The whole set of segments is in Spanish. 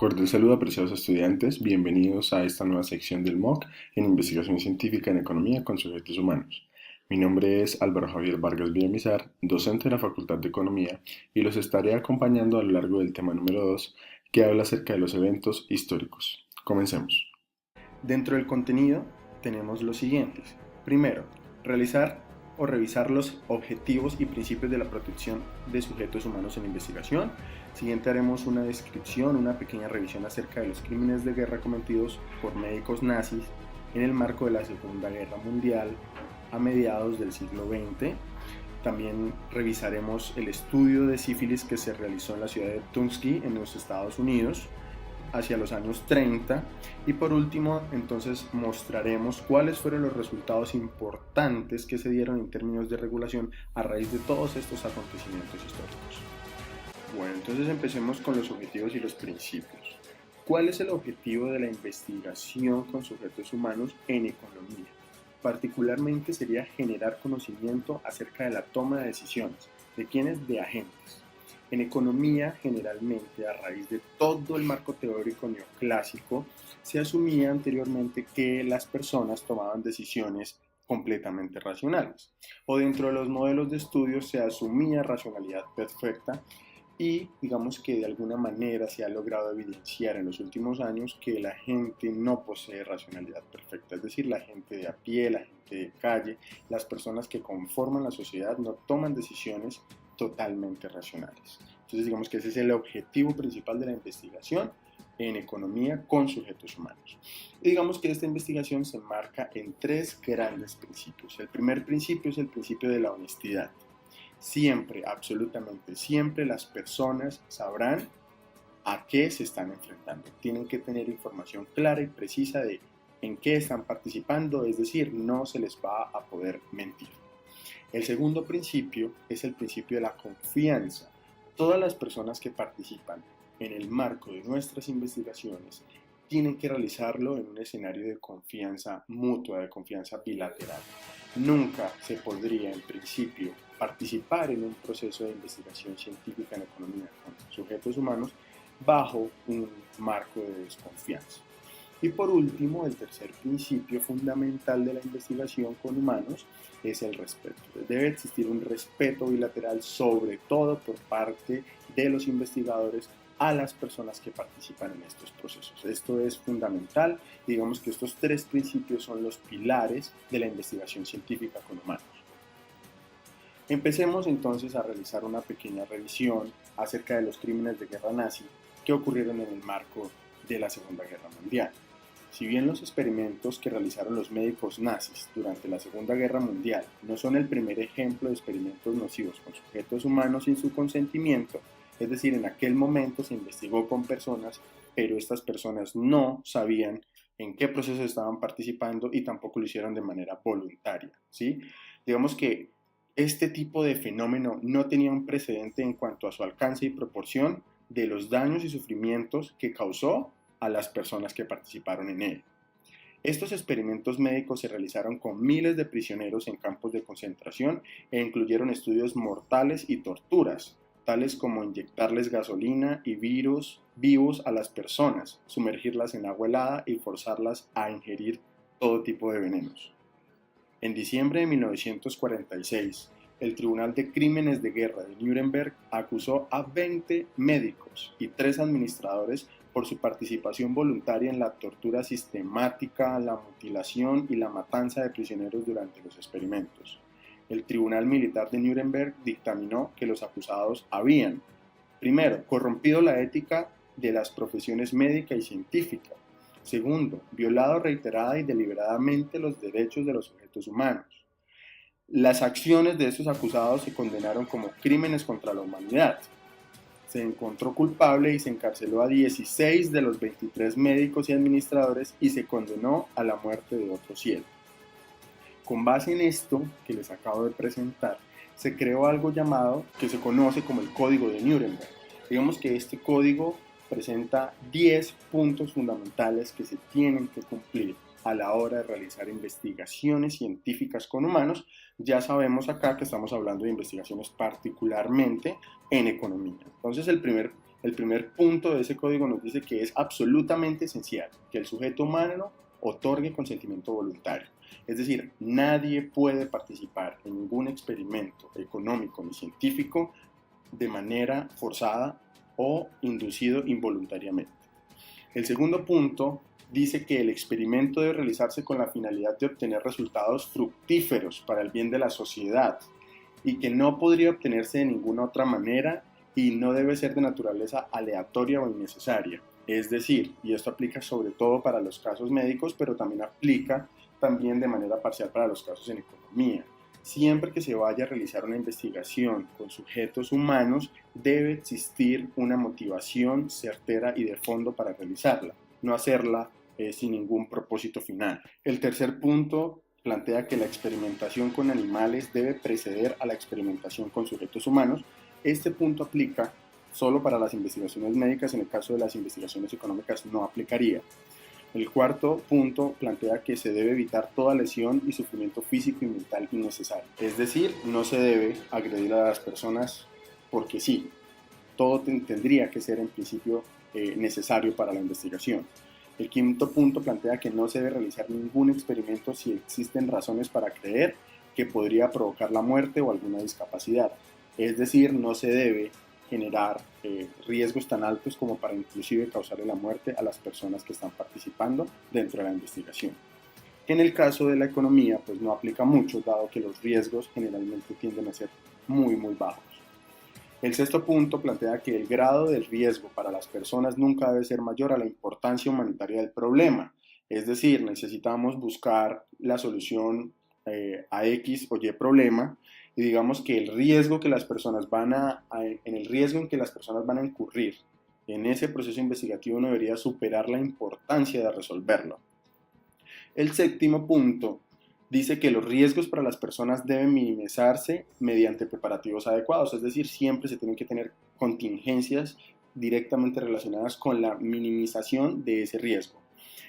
Cordial saludo, apreciados estudiantes. Bienvenidos a esta nueva sección del MOOC en Investigación Científica en Economía con Sujetos Humanos. Mi nombre es Álvaro Javier Vargas Villamizar, docente de la Facultad de Economía, y los estaré acompañando a lo largo del tema número 2, que habla acerca de los eventos históricos. Comencemos. Dentro del contenido tenemos los siguientes. Primero, realizar o revisar los objetivos y principios de la protección de sujetos humanos en investigación. Siguiente, haremos una descripción, una pequeña revisión acerca de los crímenes de guerra cometidos por médicos nazis en el marco de la Segunda Guerra Mundial a mediados del siglo XX. También revisaremos el estudio de sífilis que se realizó en la ciudad de Tuskegee en los Estados Unidos hacia los años 30, y por último entonces mostraremos cuáles fueron los resultados importantes que se dieron en términos de regulación a raíz de todos estos acontecimientos históricos. Bueno, entonces empecemos con los objetivos y los principios. ¿Cuál es el objetivo de la investigación con sujetos humanos en economía? Particularmente sería generar conocimiento acerca de la toma de decisiones. ¿De quiénes? De agentes. En economía, generalmente, a raíz de todo el marco teórico neoclásico, se asumía anteriormente que las personas tomaban decisiones completamente racionales. O dentro de los modelos de estudio se asumía racionalidad perfecta y digamos que de alguna manera se ha logrado evidenciar en los últimos años que la gente no posee racionalidad perfecta, es decir, la gente de a pie, la gente de calle, las personas que conforman la sociedad no toman decisiones totalmente racionales. Entonces digamos que ese es el objetivo principal de la investigación en economía con sujetos humanos. Y digamos que esta investigación se enmarca en tres grandes principios. El primer principio es el principio de la honestidad. Siempre, absolutamente siempre, las personas sabrán a qué se están enfrentando. Tienen que tener información clara y precisa de en qué están participando, es decir, no se les va a poder mentir. El segundo principio es el principio de la confianza. Todas las personas que participan en el marco de nuestras investigaciones tienen que realizarlo en un escenario de confianza mutua, de confianza bilateral. Nunca se podría, en principio, participar en un proceso de investigación científica en economía con sujetos humanos bajo un marco de desconfianza. Y por último, el tercer principio fundamental de la investigación con humanos es el respeto. Debe existir un respeto bilateral, sobre todo por parte de los investigadores a las personas que participan en estos procesos. Esto es fundamental. Digamos que estos tres principios son los pilares de la investigación científica con humanos. Empecemos entonces a realizar una pequeña revisión acerca de los crímenes de guerra nazi que ocurrieron en el marco de la Segunda Guerra Mundial. Si bien los experimentos que realizaron los médicos nazis durante la Segunda Guerra Mundial no son el primer ejemplo de experimentos nocivos con sujetos humanos sin su consentimiento, es decir, en aquel momento se investigó con personas, pero estas personas no sabían en qué proceso estaban participando y tampoco lo hicieron de manera voluntaria, ¿sí? Digamos que este tipo de fenómeno no tenía un precedente en cuanto a su alcance y proporción de los daños y sufrimientos que causó a las personas que participaron en él. Estos experimentos médicos se realizaron con miles de prisioneros en campos de concentración e incluyeron estudios mortales y torturas, tales como inyectarles gasolina y virus vivos a las personas, sumergirlas en agua helada y forzarlas a ingerir todo tipo de venenos. En diciembre de 1946, el Tribunal de Crímenes de Guerra de Nuremberg acusó a 20 médicos y 3 administradores por su participación voluntaria en la tortura sistemática, la mutilación y la matanza de prisioneros durante los experimentos. El Tribunal Militar de Nuremberg dictaminó que los acusados habían, primero, corrompido la ética de las profesiones médica y científica. Segundo, violado reiterada y deliberadamente los derechos de los sujetos humanos. Las acciones de estos acusados se condenaron como crímenes contra la humanidad. Se encontró culpable y se encarceló a 16 de los 23 médicos y administradores y se condenó a la muerte de otros 7. Con base en esto que les acabo de presentar, se creó algo llamado, que se conoce como el Código de Nuremberg. Digamos que este código presenta 10 puntos fundamentales que se tienen que cumplir a la hora de realizar investigaciones científicas con humanos. Ya sabemos acá que estamos hablando de investigaciones particularmente en economía. Entonces el El primer punto de ese código nos dice que es absolutamente esencial que el sujeto humano otorgue consentimiento voluntario. Es decir, nadie puede participar en ningún experimento económico ni científico de manera forzada o inducido involuntariamente. El segundo punto dice que el experimento debe realizarse con la finalidad de obtener resultados fructíferos para el bien de la sociedad y que no podría obtenerse de ninguna otra manera y no debe ser de naturaleza aleatoria o innecesaria. Es decir, y esto aplica sobre todo para los casos médicos, pero también aplica también de manera parcial para los casos en economía. Siempre que se vaya a realizar una investigación con sujetos humanos, debe existir una motivación certera y de fondo para realizarla, no hacerla sin ningún propósito final. El tercer punto plantea que la experimentación con animales debe preceder a la experimentación con sujetos humanos. Este punto aplica solo para las investigaciones médicas, en el caso de las investigaciones económicas no aplicaría. El cuarto punto plantea que se debe evitar toda lesión y sufrimiento físico y mental innecesario. Es decir, no se debe agredir a las personas porque sí. Todo tendría que ser en principio necesario para la investigación. El quinto punto plantea que no se debe realizar ningún experimento si existen razones para creer que podría provocar la muerte o alguna discapacidad. Es decir, no se debe generar riesgos tan altos como para inclusive causarle la muerte a las personas que están participando dentro de la investigación. En el caso de la economía, pues no aplica mucho, dado que los riesgos generalmente tienden a ser muy bajos. El sexto punto plantea que el grado del riesgo para las personas nunca debe ser mayor a la importancia humanitaria del problema. Es decir, necesitamos buscar la solución a X o Y problema, y digamos que el riesgo que las personas en el riesgo en que las personas van a incurrir en ese proceso investigativo no debería superar la importancia de resolverlo. El séptimo punto dice que los riesgos para las personas deben minimizarse mediante preparativos adecuados, es decir, siempre se tienen que tener contingencias directamente relacionadas con la minimización de ese riesgo.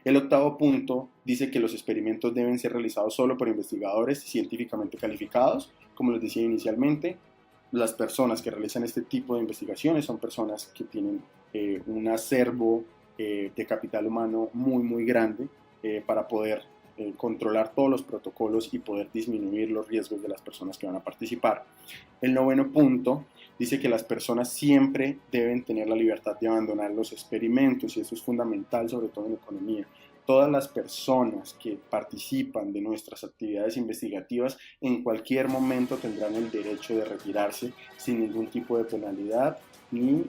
El octavo punto dice que los experimentos deben ser realizados solo por investigadores científicamente calificados. Como les decía inicialmente, las personas que realizan este tipo de investigaciones son personas que tienen un acervo de capital humano muy grande para poder controlar todos los protocolos y poder disminuir los riesgos de las personas que van a participar. El noveno punto dice que las personas siempre deben tener la libertad de abandonar los experimentos, y eso es fundamental, sobre todo en economía. Todas las personas que participan de nuestras actividades investigativas en cualquier momento tendrán el derecho de retirarse sin ningún tipo de penalidad ni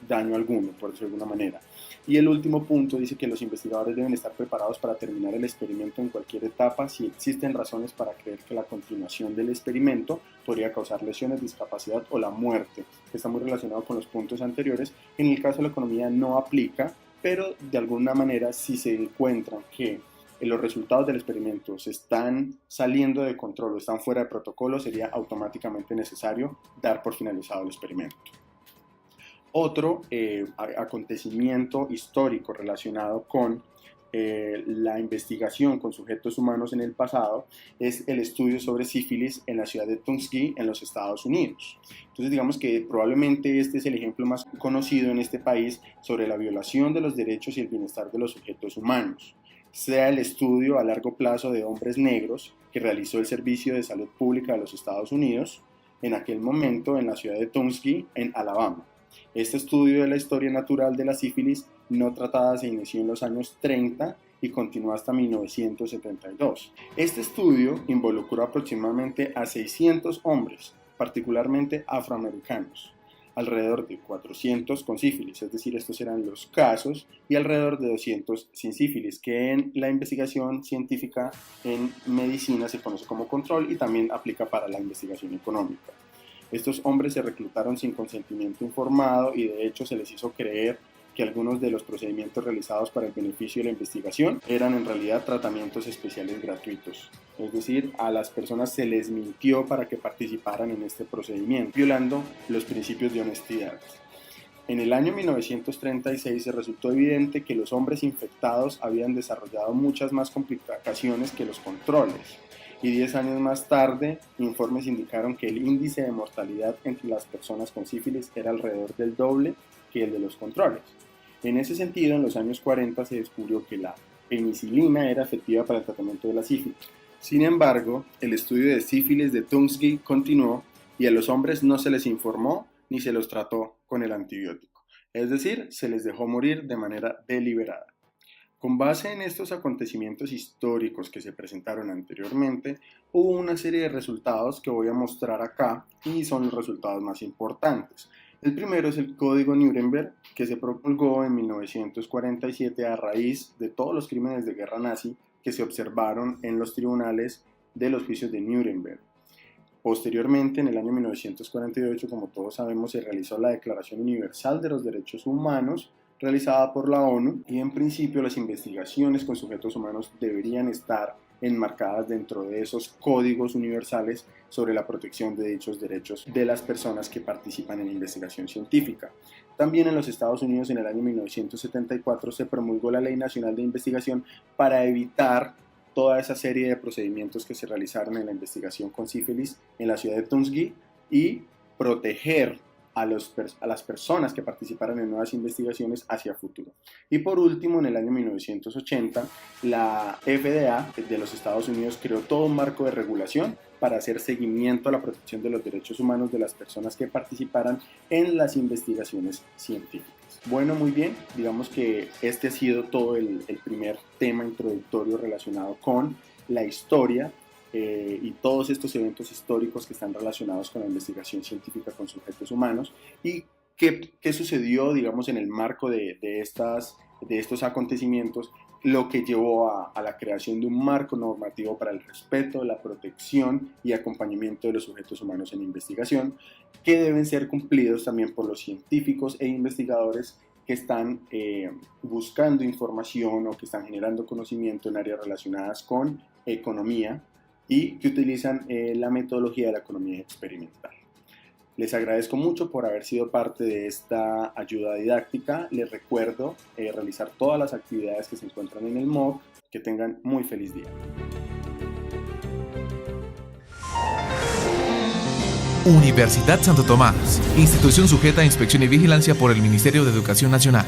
daño alguno, por decirlo de alguna manera. Y el último punto dice que los investigadores deben estar preparados para terminar el experimento en cualquier etapa si existen razones para creer que la continuación del experimento podría causar lesiones, discapacidad o la muerte, que está muy relacionado con los puntos anteriores. En el caso de la economía no aplica, pero de alguna manera si se encuentran que los resultados del experimento se están saliendo de control o están fuera de protocolo, sería automáticamente necesario dar por finalizado el experimento. Otro acontecimiento histórico relacionado con la investigación con sujetos humanos en el pasado es el estudio sobre sífilis en la ciudad de Tuskegee en los Estados Unidos. Entonces digamos que probablemente este es el ejemplo más conocido en este país sobre la violación de los derechos y el bienestar de los sujetos humanos. Sea el estudio a largo plazo de hombres negros que realizó el Servicio de Salud Pública de los Estados Unidos en aquel momento en la ciudad de Tuskegee, en Alabama. Este estudio de la historia natural de la sífilis no tratada se inició en los años 30 y continuó hasta 1972. Este estudio involucró aproximadamente a 600 hombres, particularmente afroamericanos, alrededor de 400 con sífilis, es decir, estos eran los casos, y alrededor de 200 sin sífilis, que en la investigación científica en medicina se conoce como control y también aplica para la investigación económica. Estos hombres se reclutaron sin consentimiento informado y de hecho se les hizo creer que algunos de los procedimientos realizados para el beneficio de la investigación eran en realidad tratamientos especiales gratuitos. Es decir, a las personas se les mintió para que participaran en este procedimiento, violando los principios de honestidad. En el año 1936 se resultó evidente que los hombres infectados habían desarrollado muchas más complicaciones que los controles, y 10 años más tarde, informes indicaron que el índice de mortalidad entre las personas con sífilis era alrededor del doble que el de los controles. En ese sentido, en los años 40 se descubrió que la penicilina era efectiva para el tratamiento de la sífilis. Sin embargo, el estudio de sífilis de Tuskegee continuó y a los hombres no se les informó ni se los trató con el antibiótico, es decir, se les dejó morir de manera deliberada. Con base en estos acontecimientos históricos que se presentaron anteriormente, hubo una serie de resultados que voy a mostrar acá y son los resultados más importantes. El primero es el Código Nuremberg, que se promulgó en 1947 a raíz de todos los crímenes de guerra nazi que se observaron en los tribunales de los juicios de Nuremberg. Posteriormente, en el año 1948, como todos sabemos, se realizó la Declaración Universal de los Derechos Humanos, realizada por la ONU, y en principio las investigaciones con sujetos humanos deberían estar enmarcadas dentro de esos códigos universales sobre la protección de dichos derechos de las personas que participan en investigación científica. También en los Estados Unidos, en el año 1974, se promulgó la Ley Nacional de Investigación para evitar toda esa serie de procedimientos que se realizaron en la investigación con sífilis en la ciudad de Tuskegee y proteger a las personas que participaran en nuevas investigaciones hacia futuro. Y por último, en el año 1980, la FDA de los Estados Unidos creó todo un marco de regulación para hacer seguimiento a la protección de los derechos humanos de las personas que participaran en las investigaciones científicas. Bueno, muy bien, digamos que este ha sido todo el primer tema introductorio relacionado con la historia y todos estos eventos históricos que están relacionados con la investigación científica con sujetos humanos y qué sucedió, digamos, en el marco de estos acontecimientos, lo que llevó a la creación de un marco normativo para el respeto, la protección y acompañamiento de los sujetos humanos en investigación, que deben ser cumplidos también por los científicos e investigadores que están buscando información o que están generando conocimiento en áreas relacionadas con economía y que utilizan la metodología de la economía experimental. Les agradezco mucho por haber sido parte de esta ayuda didáctica. Les recuerdo realizar todas las actividades que se encuentran en el MOOC. Que tengan muy feliz día. Universidad Santo Tomás, institución sujeta a inspección y vigilancia por el Ministerio de Educación Nacional.